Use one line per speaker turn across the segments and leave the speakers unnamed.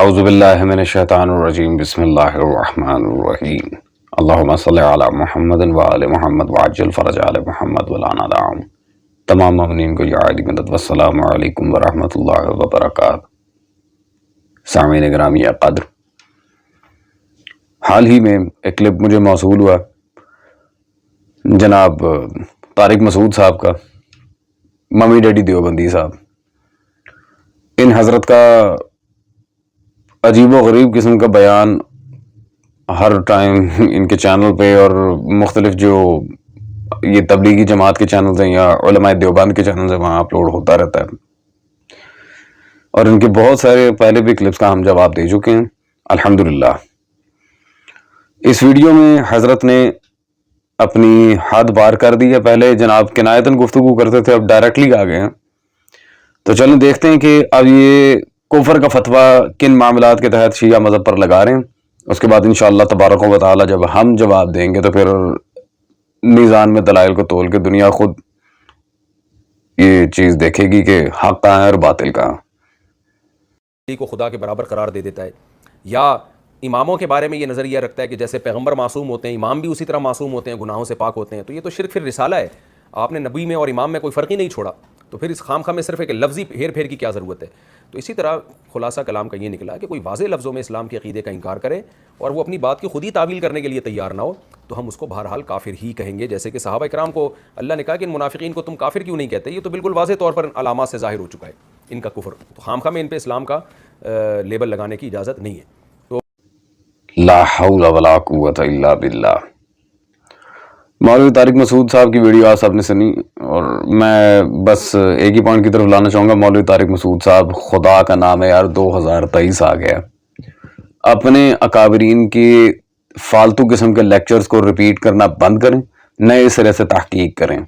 اعوذ باللہ من الشیطان الرجیم بسم اللہ الرحمن الرحیم اللہم صلی علی محمد وآل محمد وعجل فرج آل محمد ولانا دعم تمام مومنین کو یا علی مدد والسلام علیکم ورحمۃ اللہ وبرکاتہ۔ سامعین گرامی قدر، حال ہی میں ایک کلپ مجھے موصول ہوا جناب طارق مسعود صاحب کا، ممی ڈیڈی دیوبندی صاحب۔ ان حضرت کا عجیب و غریب قسم کا بیان ہر ٹائم ان کے چینل پہ اور مختلف جو یہ تبلیغی جماعت کے چینلز ہیں یا علماء دیوبند کے چینلز ہیں وہاں اپلوڈ ہوتا رہتا ہے، اور ان کے بہت سارے پہلے بھی کلپس کا ہم جواب دے چکے ہیں الحمدللہ۔ اس ویڈیو میں حضرت نے اپنی حد پار کر دی ہے۔ پہلے جناب کنایتاً گفتگو کرتے تھے، اب ڈائریکٹلی آ گئے ہیں، تو چلیں دیکھتے ہیں کہ اب یہ کفر کا فتویٰ کن معاملات کے تحت شیعہ مذہب پر لگا رہے ہیں۔ اس کے بعد انشاءاللہ تبارک و تعالی جب ہم جواب دیں گے تو پھر میزان میں دلائل کو تول کے دنیا خود یہ چیز دیکھے گی کہ حق کہاں ہے اور باطل کہاں۔
کو خدا کے برابر قرار دے دیتا ہے، یا اماموں کے بارے میں یہ نظریہ رکھتا ہے کہ جیسے پیغمبر معصوم ہوتے ہیں، امام بھی اسی طرح معصوم ہوتے ہیں، گناہوں سے پاک ہوتے ہیں، تو یہ تو شرک پھر رسالہ ہے۔ آپ نے نبی میں اور امام میں کوئی فرق ہی نہیں چھوڑا، تو پھر اس خام خواہ میں صرف ایک لفظی ہیر پھیر کی کیا ضرورت ہے؟ تو اسی طرح خلاصہ کلام کا یہ نکلا کہ کوئی واضح لفظوں میں اسلام کے عقیدے کا انکار کرے اور وہ اپنی بات کی خود ہی تعویل کرنے کے لیے تیار نہ ہو، تو ہم اس کو بہرحال کافر ہی کہیں گے۔ جیسے کہ صحابہ کرام کو اللہ نے کہا کہ ان منافقین کو تم کافر کیوں نہیں کہتے، یہ تو بالکل واضح طور پر علامات سے ظاہر ہو چکا ہے ان کا کفر، تو خام خواہ میں ان پہ اسلام کا لیبل لگانے کی اجازت نہیں ہے۔
لا حول ولا قوت الا باللہ۔ مولوی طارق مسعود صاحب کی ویڈیو آپ سب نے سنی، اور میں بس ایک ہی پوائنٹ کی طرف لانا چاہوں گا۔ مولوی طارق مسعود صاحب، خدا کا نام ہے یار، 2023 آ گیا، اپنے اکابرین کی فالتو قسم کے لیکچرز کو ریپیٹ کرنا بند کریں، نئے سرے سے تحقیق کریں۔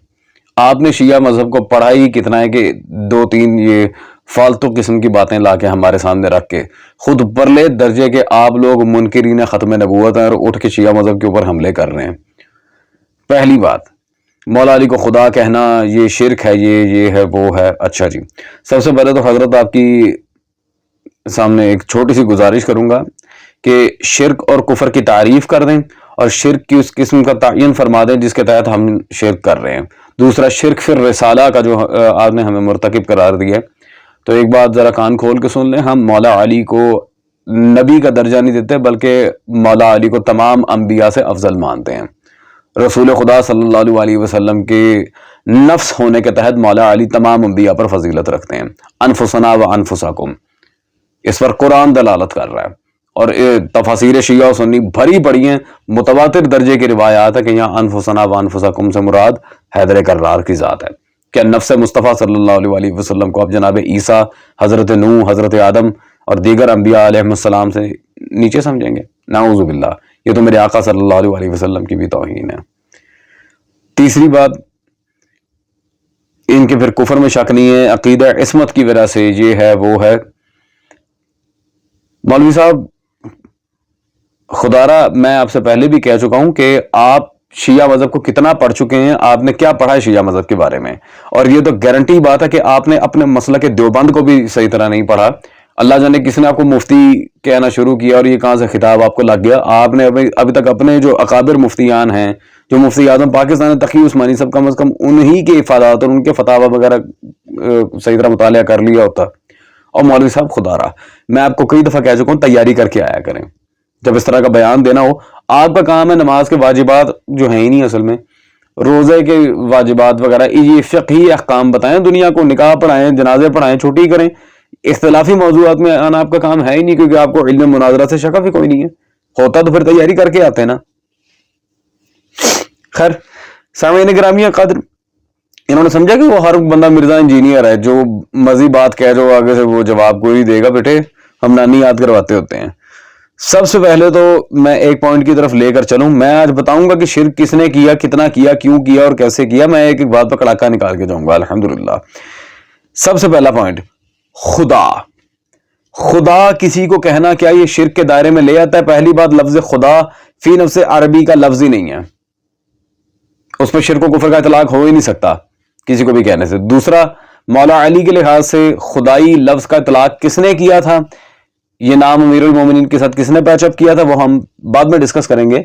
آپ نے شیعہ مذہب کو پڑھا ہی کتنا ہے کہ دو تین یہ فالتو قسم کی باتیں لا کے ہمارے سامنے رکھ کے خود پرلے درجے کے آپ لوگ منکرین ختم نبوت ہیں اور اٹھ کے شیعہ مذہب کے اوپر حملے کر رہے ہیں۔ پہلی بات، مولا علی کو خدا کہنا یہ شرک ہے، یہ ہے وہ ہے۔ اچھا جی، سب سے پہلے تو حضرت آپ کی سامنے ایک چھوٹی سی گزارش کروں گا کہ شرک اور کفر کی تعریف کر دیں اور شرک کی اس قسم کا تعین فرما دیں جس کے تحت ہم شرک کر رہے ہیں۔ دوسرا، شرک فی الرسالہ کا جو آپ نے ہمیں مرتکب قرار دیا ہے، تو ایک بات ذرا کان کھول کے سن لیں، ہم مولا علی کو نبی کا درجہ نہیں دیتے بلکہ مولا علی کو تمام انبیاء سے افضل مانتے ہیں۔ رسول خدا صلی اللہ علیہ وسلم کے نفس ہونے کے تحت مولا علی تمام انبیاء پر فضیلت رکھتے ہیں۔ انفسنا و انفسکم، اس پر قرآن دلالت کر رہا ہے، اور تفاسیر شیعہ و سنی بھری پڑی ہیں، متواتر درجے کی روایات ہے کہ یہاں انفسنا و انفسکم سے مراد حیدر کرار کی ذات ہے، کہ نفس مصطفیٰ صلی اللہ علیہ وسلم کو اب جناب عیسیٰ، حضرت نوح، حضرت آدم اور دیگر انبیاء علیہ السلام سے نیچے سمجھیں گے؟ نعوذ باللہ، یہ تو میرے آقا صلی اللہ علیہ وسلم کی بھی توہین ہے۔ تیسری بات، ان کے پھر کفر میں شک نہیں ہے، عقیدہ عصمت کی وجہ سے یہ ہے وہ ہے۔ مولوی صاحب، خدا را میں آپ سے پہلے بھی کہہ چکا ہوں کہ آپ شیعہ مذہب کو کتنا پڑھ چکے ہیں، آپ نے کیا پڑھا ہے شیعہ مذہب کے بارے میں، اور یہ تو گارنٹی بات ہے کہ آپ نے اپنے مسلک دیوبند کو بھی صحیح طرح نہیں پڑھا۔ اللہ جانے کسی نے آپ کو مفتی کہنا شروع کیا اور یہ کہاں سے خطاب آپ کو لگ گیا۔ آپ نے ابھی تک اپنے جو اکابر مفتیان ہیں، جو مفتی اعظم پاکستان تقی عثمانی صاحب، کم از کم انہی کے افادات اور ان کے فتاوی وغیرہ صحیح طرح مطالعہ کر لیا ہوتا۔ اور مولوی صاحب، خدا را میں آپ کو کئی دفعہ کہہ چکا ہوں، تیاری کر کے آیا کریں جب اس طرح کا بیان دینا ہو۔ آپ کا کام ہے نماز کے واجبات جو ہیں ہی نہیں اصل میں، روزے کے واجبات وغیرہ، یہ فقہی احکام بتائیں دنیا کو، نکاح پڑھائیں، جنازے پڑھائیں، چھٹی کریں۔ اختلافی موضوعات میں آنا آپ کا کام ہے ہی نہیں، کیونکہ آپ کو علم مناظرہ سے شک بھی کوئی نہیں ہے، ہوتا تو پھر تیاری کر کے آتے نا۔ خیر، سامعین گرامی قدر، انہوں نے سمجھا کہ وہ ہر بندہ مرزا انجینئر ہے، جو مزید بات کہہ جو آگے سے وہ جواب کوئی نہیں دے گا، بیٹے ہم نانی یاد کرواتے ہوتے ہیں۔ سب سے پہلے تو میں ایک پوائنٹ کی طرف لے کر چلوں، میں آج بتاؤں گا کہ شرک کس نے کیا، کتنا کیا، کیوں کیا اور کیسے کیا۔ میں ایک بات پہ کڑاکا نکال کے جاؤں گا الحمدللہ۔ سب سے پہلا پوائنٹ، خدا کسی کو کہنا کیا یہ شرک کے دائرے میں لے آتا ہے؟ پہلی بات، لفظ خدا فی نفس عربی کا لفظ ہی نہیں ہے، اس پہ شرک و کفر کا اطلاق ہو ہی نہیں سکتا کسی کو بھی کہنے سے۔ دوسرا، مولا علی کے لحاظ سے خدائی لفظ کا اطلاق کس نے کیا تھا؟ یہ نام امیر المومنین کے ساتھ کس نے پیچ اپ کیا تھا وہ ہم بعد میں ڈسکس کریں گے،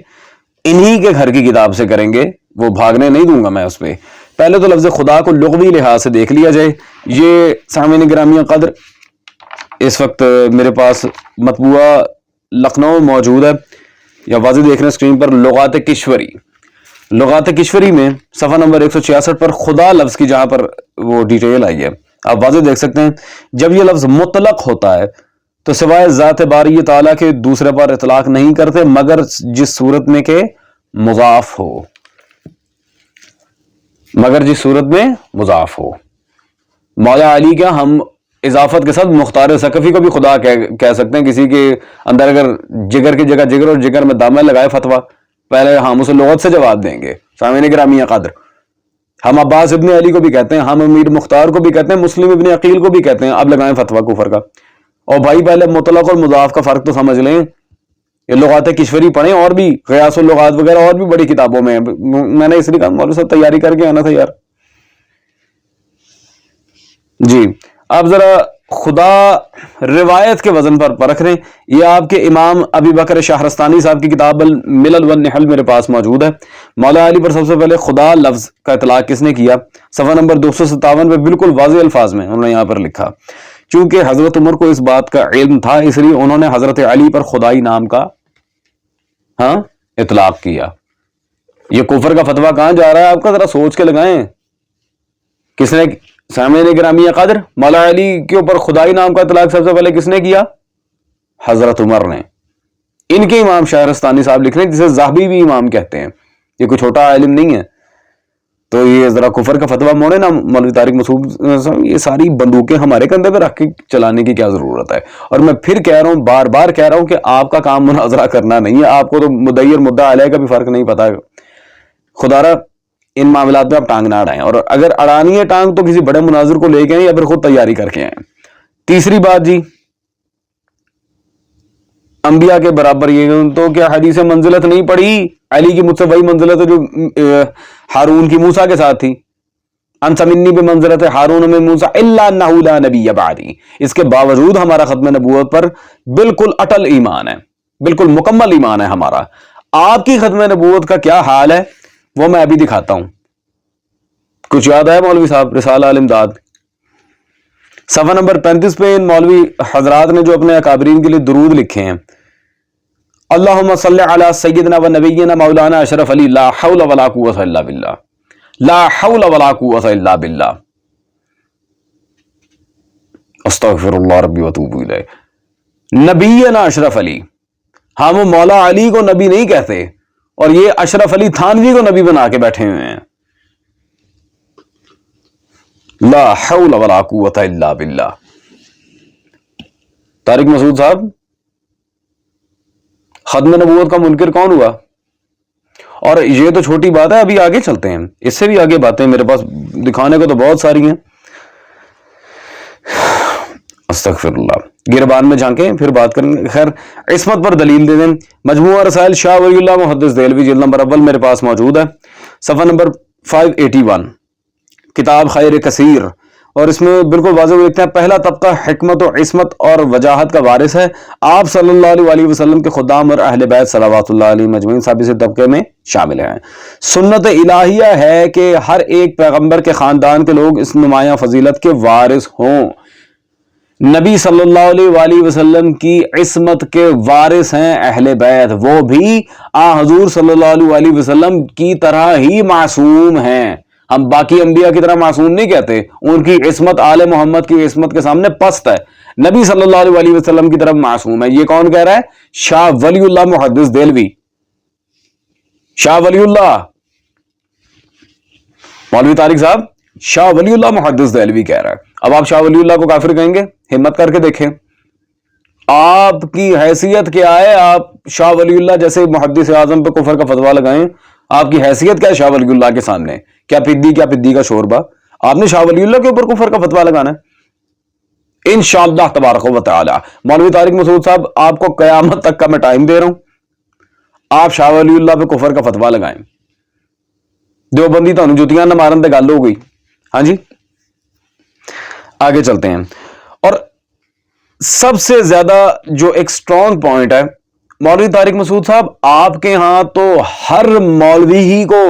انہی کے گھر کی کتاب سے کریں گے، وہ بھاگنے نہیں دوں گا میں اس پہ۔ پہلے تو لفظ خدا کو لغوی لحاظ سے دیکھ لیا جائے۔ یہ سامعین گرامی قدر اس وقت میرے پاس مطبوعہ لکھنؤ موجود ہے، یا واضح دیکھ رہے ہیں اسکرین پر، لغات کشوری۔ لغات کشوری میں صفحہ نمبر 166 پر خدا لفظ کی جہاں پر وہ ڈیٹیل آئی ہے، آپ واضح دیکھ سکتے ہیں، جب یہ لفظ مطلق ہوتا ہے تو سوائے ذات باری تعالیٰ کے دوسرے پر اطلاق نہیں کرتے مگر جس صورت میں کہ مضاف ہو، مگر جس صورت میں مضاف ہو۔ مولا علی کیا ہم اضافت کے ساتھ مختار ثقفی کو بھی خدا کہہ سکتے ہیں، کسی کے اندر اگر جگر کی جگہ جگر اور جگر میں دامن لگائے فتویٰ، پہلے ہم اسے لغت سے جواب دیں گے۔ سامعین گرامی قدر، ہم عباس ابن علی کو بھی کہتے ہیں، ہم امیر مختار کو بھی کہتے ہیں، مسلم ابن عقیل کو بھی کہتے ہیں، اب لگائیں فتویٰ کفر کا۔ اور بھائی پہلے مطلق اور مضاف کا فرق تو سمجھ لیں، یہ لغات کشوری پڑھیں، اور بھی غیاث اللغات وغیرہ اور بھی بڑی کتابوں میں میں نے اس لیے کہا مولوی صاحب تیاری کر کے آنا تھا یار۔ جی اب ذرا خدا روایت کے وزن پر پرکھ رہے ہیں، یہ آپ کے امام ابی بکر شہرستانی صاحب کی کتاب الملل والنحل میرے پاس موجود ہے۔ مولا علی پر سب سے پہلے خدا لفظ کا اطلاق کس نے کیا؟ صفحہ نمبر 257 پہ بالکل واضح الفاظ میں انہوں نے یہاں پر لکھا، چونکہ حضرت عمر کو اس بات کا علم تھا اس لیے انہوں نے حضرت علی پر خدائی نام کا اطلاق کیا۔ یہ کفر کا فتویٰ کہاں جا رہا ہے آپ کا، ذرا سوچ کے لگائیں۔ کس نے؟ سامعین گرامی قدر، مولا علی کے اوپر خدائی نام کا اطلاق سب سے پہلے کس نے کیا؟ حضرت عمر نے۔ ان کے امام شہرستانی صاحب لکھ رہے ہیں، جسے زاہبی بھی امام کہتے ہیں، یہ کوئی چھوٹا علم نہیں ہے۔ تو یہ ذرا کفر کا فتویٰ موڑے نا مولوی طارق مسعود، یہ ساری بندوقیں ہمارے کندھے پہ رکھ کے چلانے کی کیا ضرورت ہے؟ اور میں پھر کہہ رہا ہوں، بار بار کہہ رہا ہوں کہ آپ کا کام مناظرہ کرنا نہیں ہے، آپ کو تو مدعی اور مدعا علیہ کا بھی فرق نہیں پتا۔ خدا را ان معاملات میں آپ ٹانگ نہ اڑائیں، اور اگر اڑانی ہے ٹانگ تو کسی بڑے مناظر کو لے کے آئیں یا پھر خود تیاری کر کے آئیں۔ تیسری بات جی، انبیاء کے برابر یہ تو کیا حدیث منزلت نہیں پڑھی؟ علی کی مجھ سے وہی منزلت ہے جو ہارون کی موسیٰ کے ساتھ تھی، انت منی بمنزلت ہارون من موسیٰ الا انہ لا نبی بعدی۔ اس کے باوجود ہمارا ختم نبوت پر بالکل اٹل ایمان ہے، بالکل مکمل ایمان ہے ہمارا۔ آپ کی ختم نبوت کا کیا حال ہے وہ میں ابھی دکھاتا ہوں۔ کچھ یاد ہے مولوی صاحب؟ رسالہ الامداد صفحہ نمبر 35 پہ ان مولوی حضرات نے جو اپنے اکابرین کے لیے درود لکھے ہیں، اللہم صلی علی سیدنا و نبینا مولانا اشرف علی، لا حول ولا قوت الا باللہ، لا حول ولا قوت الا باللہ، استغفر اللہ ربی واتوب الیہ۔ نبینا اشرف علی، ہم مولا علی کو نبی نہیں کہتے، اور یہ اشرف علی تھانوی کو نبی بنا کے بیٹھے ہوئے ہیں۔ لا حول ولا قوت الا باللہ۔ طارق مسعود صاحب، ختم نبوت کا منکر کون ہوا؟ اور یہ تو چھوٹی بات ہے، ابھی آگے چلتے ہیں، اس سے بھی آگے باتیں میرے پاس دکھانے کو تو بہت ساری ہیں۔ استغفر اللہ، گربان میں جھانکیں پھر بات کریں گے۔ خیر، عصمت پر دلیل دے دیں، مجموعہ رسائل شاہ ولی اللہ محدث دہلوی جلد نمبر اول میرے پاس موجود ہے، صفحہ نمبر 581، کتاب خیر کثیر، اور اس میں بالکل واضح لکھتے ہیں، پہلا طبقہ حکمت و عصمت اور وجاہت کا وارث ہے، آپ صلی اللہ علیہ وسلم کے خدام اور اہل بیت صلوات اللہ علیہ مجمعین سب اس طبقے میں شامل ہیں۔ سنت الہیہ ہے کہ ہر ایک پیغمبر کے خاندان کے لوگ اس نمایاں فضیلت کے وارث ہوں۔ نبی صلی اللہ علیہ وآلہ وسلم کی عصمت کے وارث ہیں اہل بیت، وہ بھی حضور صلی اللہ علیہ وآلہ وسلم کی طرح ہی معصوم ہیں۔ ہم باقی انبیاء کی طرح معصوم نہیں کہتے، ان کی عصمت آل محمد کی عصمت کے سامنے پست ہے، نبی صلی اللہ علیہ وآلہ وسلم کی طرف معصوم ہے۔ یہ کون کہہ رہا ہے؟ شاہ ولی اللہ محدث دہلوی، شاہ ولی اللہ، مولوی طارق صاحب شاہ ولی اللہ محدث دہلوی کہہ رہا ہے۔ اب آپ شاہ ولی اللہ کو کافر کہیں گے؟ ہمت کر کے دیکھیں، آپ کی حیثیت کیا ہے؟ آپ شاہ ولی اللہ جیسے محدث اعظم پہ کفر کا فتویٰ لگائیں، آپ کی حیثیت کیا ہے شاہ ولی اللہ کے سامنے؟ کیا پدی کا شوربہ؟ آپ نے شاہ ولی اللہ کے اوپر کفر کا فتویٰ لگانا ہے؟ انشاءاللہ تبارک و تعالی مولوی طارق مسعود صاحب، آپ کو قیامت تک کا میں ٹائم دے رہا ہوں، آپ شاہ ولی اللہ پہ کفر کا فتویٰ لگائیں، دیوبندی تو جتیاں نہ مارن تے گل ہو گئی۔ ہاں جی، آگے چلتے ہیں۔ اور سب سے زیادہ جو ایک سٹرونگ پوائنٹ ہے مولوی طارق مسعود صاحب، آپ کے ہاں تو ہر مولوی ہی کو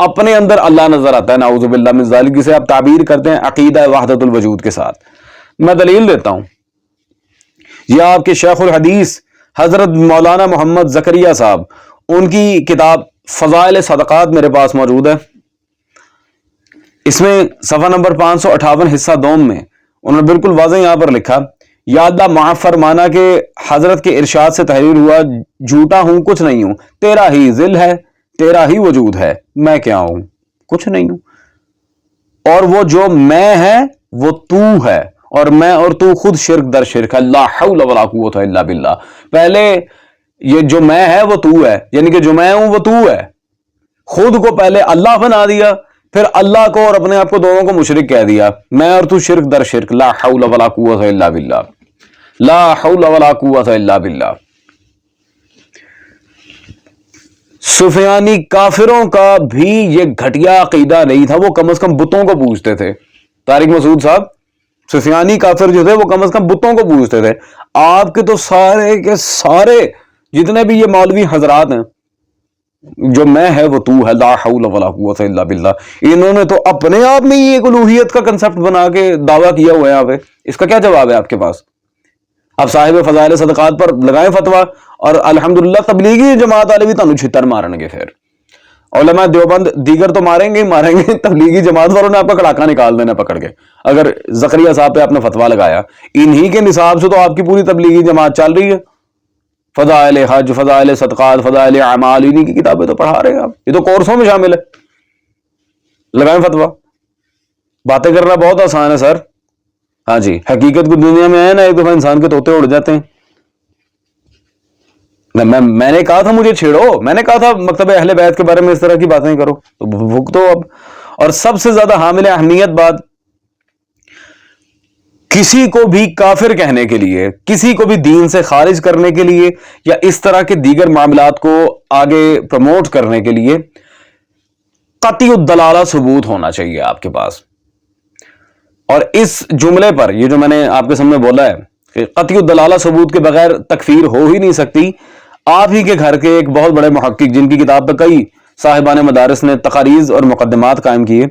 اپنے اندر اللہ نظر آتا ہے، نعوذ باللہ من ذالک، جسے آپ تعبیر کرتے ہیں عقیدہ وحدت الوجود کے ساتھ۔ میں دلیل دیتا ہوں، یہ آپ کے شیخ الحدیث حضرت مولانا محمد زکریا صاحب، ان کی کتاب فضائل صدقات میرے پاس موجود ہے، اس میں صفحہ نمبر 558 حصہ دوم میں انہوں نے بالکل واضح یہاں پر لکھا، یا اللہ معاف فرمانا کہ حضرت کے ارشاد سے تحریر ہوا، جھوٹا ہوں کچھ نہیں ہوں، تیرا ہی ذل ہے، تیرا ہی وجود ہے، میں کیا ہوں؟ کچھ نہیں ہوں، اور وہ جو میں ہے وہ تو ہے، اور میں اور تو خود شرک در شرک ہے، لا حول ولا قوت الا باللہ۔ پہلے یہ جو میں ہے وہ تو ہے، یعنی کہ جو میں ہوں وہ تو ہے، خود کو پہلے اللہ بنا دیا، پھر اللہ کو اور اپنے آپ کو دونوں کو مشرک کہہ دیا، میں اور تو شرک در شرک، لا حول ولا قوت الا باللہ، لا حول ولا قوت الا باللہ۔ سفیانی کافروں کا بھی یہ گھٹیا عقیدہ نہیں تھا، وہ کم از کم بتوں کو پوجتے تھے۔ طارق مسعود صاحب، سفیانی کافر جو تھے وہ کم از کم بتوں کو پوجتے تھے۔ آپ کے تو سارے کے سارے جتنے بھی یہ مولوی حضرات ہیں، جو میں ہے وہ تو ہے، لا حول ولا قوت الا باللہ، انہوں نے تو اپنے آپ میں ہی ایک الوہیت کا کنسپٹ بنا کے دعویٰ کیا ہوا ہے یہاں پہ۔ اس کا کیا جواب ہے آپ کے پاس؟ آپ صاحب فضائل صدقات پر لگائیں فتویٰ، اور الحمدللہ تبلیغی جماعت والے بھی تانوں چھتر مارن گے، پھر علماء دیوبند دیگر تو ماریں گے، تبلیغی جماعت والوں نے آپ کا کڑاکا نکال دینا پکڑ کے، اگر زکریا صاحب پہ آپ نے فتویٰ لگایا۔ انہی کے نصاب سے تو آپ کی پوری تبلیغی جماعت چل رہی ہے، فضائل حج، فضائل صدقات، فضائل اعمال، انہی کی کتابیں تو پڑھا رہے ہیں آپ، یہ تو کورسوں میں شامل ہے۔ لگائیں فتویٰ، باتیں کرنا بہت آسان ہے سر، ہاں جی، حقیقت کو دنیا میں ہے نا، ایک دفعہ انسان کے طوطے اڑ جاتے ہیں۔ میں نے کہا تھا مجھے چھیڑو، میں نے کہا تھا مکتب اہل بیت کے بارے میں اس طرح کی باتیں کرو، تو بھگتو اب۔ اور سب سے زیادہ حامل اہمیت بات، کسی کو بھی کافر کہنے کے لیے، کسی کو بھی دین سے خارج کرنے کے لیے، یا اس طرح کے دیگر معاملات کو آگے پروموٹ کرنے کے لیے قطعی الدلالہ ثبوت ہونا چاہیے آپ کے پاس۔ اور اس جملے پر، یہ جو میں نے آپ کے سامنے بولا ہے کہ قطعی الدلالہ ثبوت کے بغیر تکفیر ہو ہی نہیں سکتی، آپ ہی کے گھر کے ایک بہت بڑے محقق، جن کی کتاب پہ کئی صاحبان مدارس نے تقاریض اور مقدمات قائم کیے،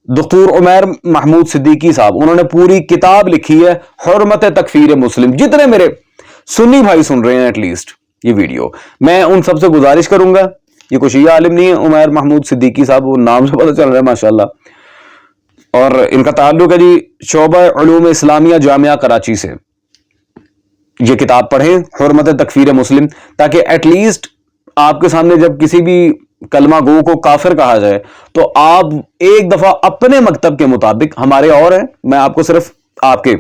دکتور عمیر محمود صدیقی صاحب، انہوں نے پوری کتاب لکھی ہے حرمت تکفیر مسلم۔ جتنے میرے سنی بھائی سن رہے ہیں ایٹ لیسٹ یہ ویڈیو، میں ان سب سے گزارش کروں گا، یہ کوئی شیعہ عالم نہیں ہے، عمیر محمود صدیقی صاحب، وہ نام سے پتہ چل رہا ہے ماشاءاللہ، اور ان کا تعلق ہے جی شعبہ علوم اسلامیہ جامعہ کراچی سے۔ یہ کتاب پڑھیں حرمت تکفیر مسلم، تاکہ ایٹ لیسٹ آپ کے سامنے جب کسی بھی کلمہ گو کو کافر کہا جائے تو آپ ایک دفعہ اپنے مکتب کے مطابق، ہمارے اور ہیں، میں آپ کو صرف آپ کے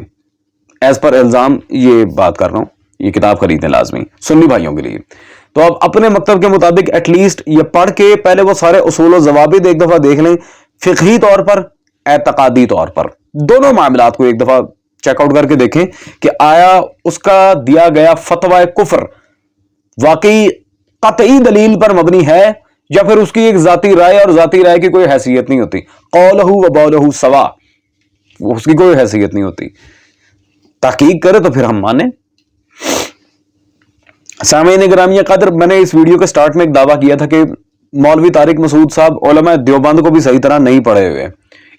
ایز پر الزام یہ بات کر رہا ہوں، یہ کتاب خریدیں لازمی سنی بھائیوں کے لیے، تو آپ اپنے مکتب کے مطابق ایٹ لیسٹ یہ پڑھ کے پہلے وہ سارے اصول و ضوابط ایک دفعہ دیکھ لیں، فقہی طور پر، اعتقادی طور پر، دونوں معاملات کو ایک دفعہ چیک آؤٹ کر کے دیکھیں کہ آیا اس کا دیا گیا فتویٰ کفر واقعی قطعی دلیل پر مبنی ہے، یا پھر اس کی ایک ذاتی رائے، اور ذاتی رائے کی کوئی حیثیت نہیں ہوتی، قولہ و بولہ سوا، اس کی کوئی حیثیت نہیں ہوتی، تحقیق کرے تو پھر ہم مانیں۔ سامعین گرامی قدر، میں نے اس ویڈیو کے سٹارٹ میں ایک دعویٰ کیا تھا کہ مولوی طارق مسعود صاحب علماء دیوبند کو بھی صحیح طرح نہیں پڑھے ہوئے،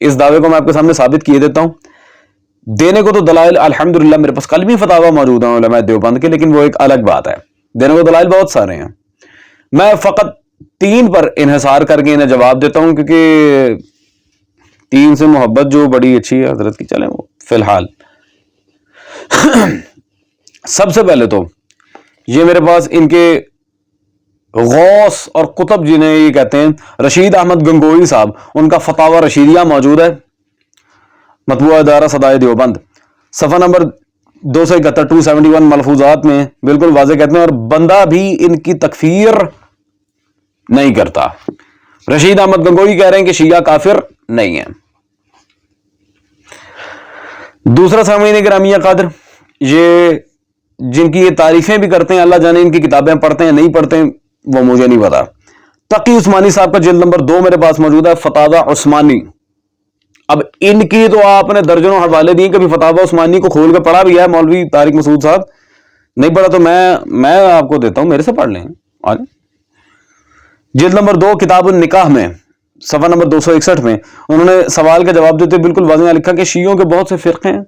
اس دعوے کو میں آپ کے سامنے ثابت کیے دیتا ہوں۔ دینے کو تو دلائل الحمدللہ میرے پاس کل بھی فتاویٰ موجود ہیں علماء دیوبند کے، لیکن وہ ایک الگ بات ہے، دینے کو دلائل بہت سارے ہیں، میں فقط 3 پر انحصار کر کے انہیں جواب دیتا ہوں، کیونکہ 3 سے محبت جو بڑی اچھی ہے حضرت کی، چلیں وہ فی الحال۔ سب سے پہلے تو یہ میرے پاس ان کے غوث اور قطب جنہیں یہ کہتے ہیں رشید احمد گنگوئی صاحب، ان کا فتاویٰ رشیدیہ موجود ہے، مطبوعہ ادارہ صدائے دیوبند، صفحہ نمبر 271 271 ملفوظات میں بالکل واضح کہتے ہیں، اور بندہ بھی ان کی تکفیر نہیں کرتا۔ رشید احمد گنگوئی کہہ رہے ہیں کہ شیعہ کافر نہیں ہے۔ دوسرا سامعین گرامی قادر، یہ جن کی یہ تعریفیں بھی کرتے ہیں، اللہ جانے ان کی کتابیں پڑھتے ہیں نہیں پڑھتے ہیں، وہ مجھے نہیں پتا۔ تقی عثمانی صاحب کا جلد نمبر 2 میرے پاس موجود ہے، فتاوی عثمانی، اب ان کی تو آپ نے درجنوں حوالے دیے, کبھی فتاوی عثمانی کو کھول کے پڑھا بھی ہے مولوی طارق مسعود صاحب, نہیں پڑھا تو میں آپ کو دیتا ہوں, میرے سے پڑھ لیں. آج جلد نمبر 2 کتاب النکاح میں صفحہ نمبر 261 میں انہوں نے سوال کا جواب دیتے بالکل واضح لکھا کہ شیعوں کے بہت سے فرقے ہیں,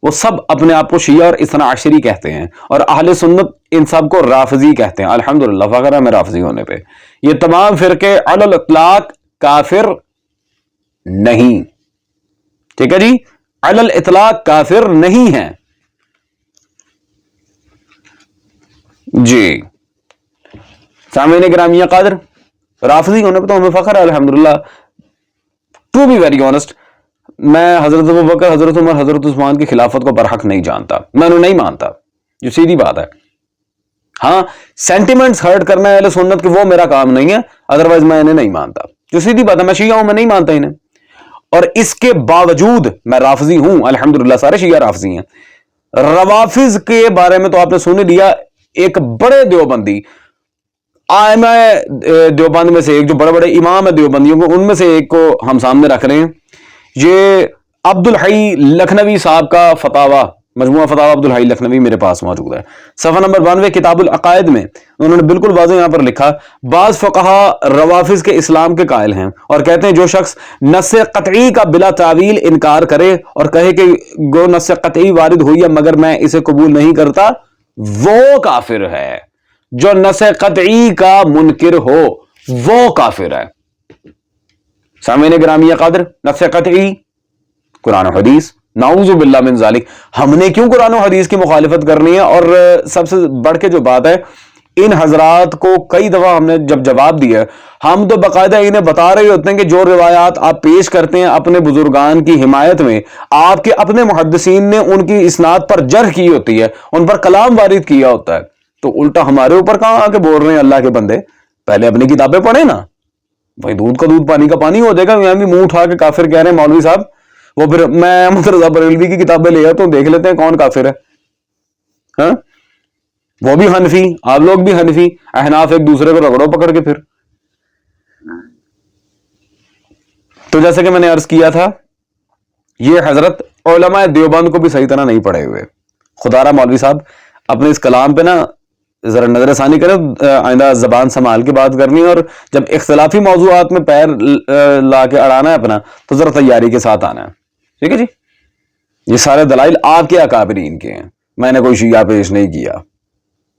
وہ سب اپنے آپ کو شیعہ اور اثنا عشری کہتے ہیں, اور اہل سنت ان سب کو رافضی کہتے ہیں. الحمدللہ, فخر ہے ہمیں رافضی ہونے پہ. یہ تمام فرقے علی الاطلاق کافر نہیں, ٹھیک ہے جی, علی الاطلاق کافر نہیں ہیں جی. سامعین گرامی قادر, رافضی ہونے پہ تو ہمیں فخر ہے الحمدللہ. ٹو بی ویری آنسٹ, میں حضرت ابوبکر, حضرت عمر, حضرت عثمان کی خلافت کو برحق نہیں جانتا, میں انہیں نہیں مانتا, جو سیدھی بات ہے. ہاں سینٹیمنٹس ہرٹ کرنا ہے اہل سنت کہ وہ میرا کام نہیں ہے, ادروائز میں انہیں نہیں مانتا, جو سیدھی بات ہے. میں شیعہ ہوں, میں نہیں مانتا انہیں, اور اس کے باوجود میں رافضی ہوں الحمدللہ. سارے شیعہ رافضی ہیں. روافض کے بارے میں تو آپ نے سن لیا, ایک بڑے دیوبندی ائمہ دیوبند میں سے ایک, جو بڑے بڑے امام ہیں دیوبندیوں کو, ان میں سے ایک کو ہم سامنے رکھ رہے ہیں. یہ عبد الحی لکھنوی صاحب کا فتاوی, مجموعہ فتاوی عبد الحی لکھنوی میرے پاس موجود ہے. صفحہ نمبر 92 کتاب العقائد میں انہوں نے بالکل واضح یہاں پر لکھا, بعض فقہا روافض کے اسلام کے قائل ہیں اور کہتے ہیں جو شخص نص قطعی کا بلا تعویل انکار کرے اور کہے کہ گو نص قطعی وارد ہوئی ہے مگر میں اسے قبول نہیں کرتا, وہ کافر ہے. جو نص قطعی کا منکر ہو وہ کافر ہے. سامعین گرامی قادر, نص قطعی قرآن و حدیث, نعوذ باللہ من ذالک. ہم نے کیوں قرآن و حدیث کی مخالفت کرنی ہے؟ اور سب سے بڑھ کے جو بات ہے, ان حضرات کو کئی دفعہ ہم نے جب جواب دیا ہے, ہم تو باقاعدہ انہیں بتا رہے ہوتے ہیں کہ جو روایات آپ پیش کرتے ہیں اپنے بزرگان کی حمایت میں, آپ کے اپنے محدثین نے ان کی اسناد پر جرح کی ہوتی ہے, ان پر کلام وارد کیا ہوتا ہے, تو الٹا ہمارے اوپر کہاں آ کے بول رہے ہیں اللہ کے بندے, پہلے اپنی کتابیں پڑھیں نا بھائی. دودھ کا دودھ پانی کا پانی ہو جائے گا. یہاں بھی منہ اٹھا کے کافر کہہ رہے ہیں مولوی صاحب, وہ پھر میں احمد رضا بریلوی کی کتابیں لے آتا ہوں, دیکھ لیتے ہیں کون کافر ہے. ہاں وہ بھی حنفی, آپ لوگ بھی حنفی, احناف ایک دوسرے کو رگڑو پکڑ کے. پھر تو جیسے کہ میں نے عرض کیا تھا, یہ حضرت علماء دیوبند کو بھی صحیح طرح نہیں پڑھے ہوئے. خدا را مولوی صاحب اپنے اس کلام پہ نا ذرا نظر ثانی کریں, آئندہ زبان سنبھال کے بات کرنی ہے, اور جب اختلافی موضوعات میں پیر لا کے اڑانا ہے اپنا تو ذرا تیاری کے ساتھ آنا ہے, ٹھیک ہے جی. یہ سارے دلائل آپ کے اکابرین کے ہیں, میں نے کوئی شیعہ پیش نہیں کیا,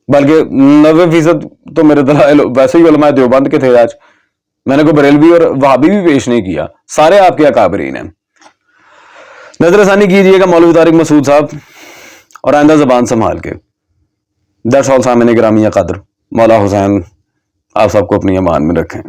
بلکہ 90% تو میرے دلائل ویسے ہی علماء دیوبند کے تھے. آج میں نے کوئی بریلوی اور وہابی بھی پیش نہیں کیا, سارے آپ کے اکابرین ہیں. نظر ثانی کیجئے گا مولوی طارق مسعود صاحب, اور آئندہ زبان سنبھال کے. That's all. سامعین گرامی قدر, مولا حسین آپ سب کو اپنی امان میں رکھیں.